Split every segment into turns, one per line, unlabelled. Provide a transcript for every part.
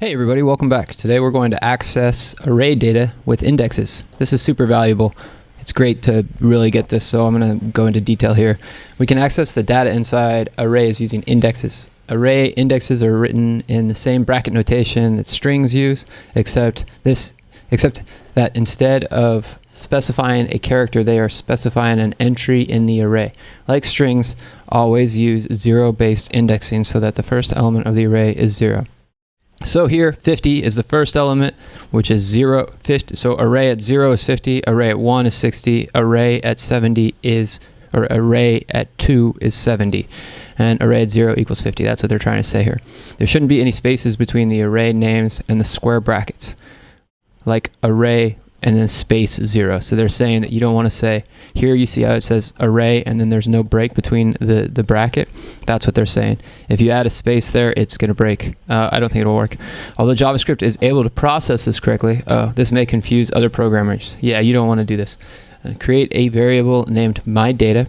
Hey everybody, welcome back. Today we're going to access array data with indexes. This is super valuable. It's great to really get this, so I'm going to go into detail here. We can access the data inside arrays using indexes. Array indexes are written in the same bracket notation that strings use, except that instead of specifying a character, they are specifying an entry in the array. Like strings, always use zero-based indexing so that the first element of the array is 0. So here 50 is the first element, which is 0, 50. So array at 0 is 50, array at 1 is 60, array at 70 is, or array at 2 is 70, and array at 0 equals 50. That's what they're trying to say here. There shouldn't be any spaces between the array names and the square brackets, like array and then space 0. So they're saying that you don't want to say, here you see how it says array and then there's no break between the bracket. That's what they're saying. If you add a space there, it's going to break. I don't think it'll work. Although JavaScript is able to process this correctly, this may confuse other programmers. Yeah, you don't want to do this. Create a variable named myData.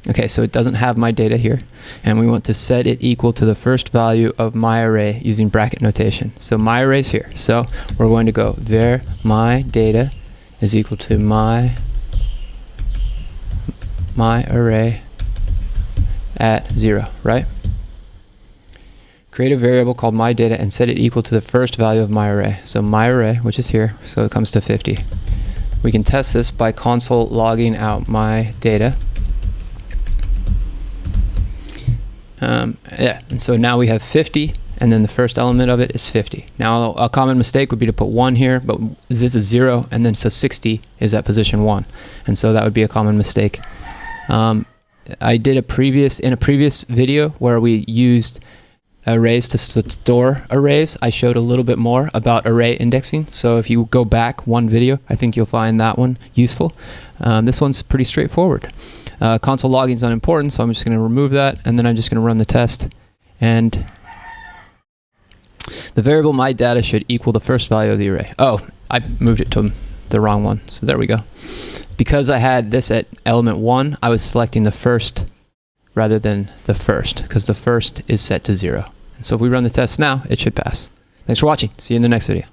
Okay, so it doesn't have my data here, and we want to set it equal to the first value of my array using bracket notation. So my array is here, so we're going to go var my data is equal to my array at 0, right? Create a variable called my data and set it equal to the first value of my array. So my array, which is here, so it comes to 50. We can test this by console logging out my data. And so now we have 50, and then the first element of it is 50. Now a common mistake would be to put 1 here, but this is 0, and then so 60 is at position 1, and so that would be a common mistake. I did in a previous video where we used arrays to store arrays. I showed a little bit more about array indexing, so if you go back one video, I think you'll find that one useful. This one's pretty straightforward. Console logging is unimportant, so I'm just going to remove that, and then I'm just going to run the test. And the variable myData should equal the first value of the array. Oh, I moved it to the wrong one, so there we go. Because I had this at element 1, I was selecting the first rather than the first, because the first is set to 0. And so if we run the test now, it should pass. Thanks for watching. See you in the next video.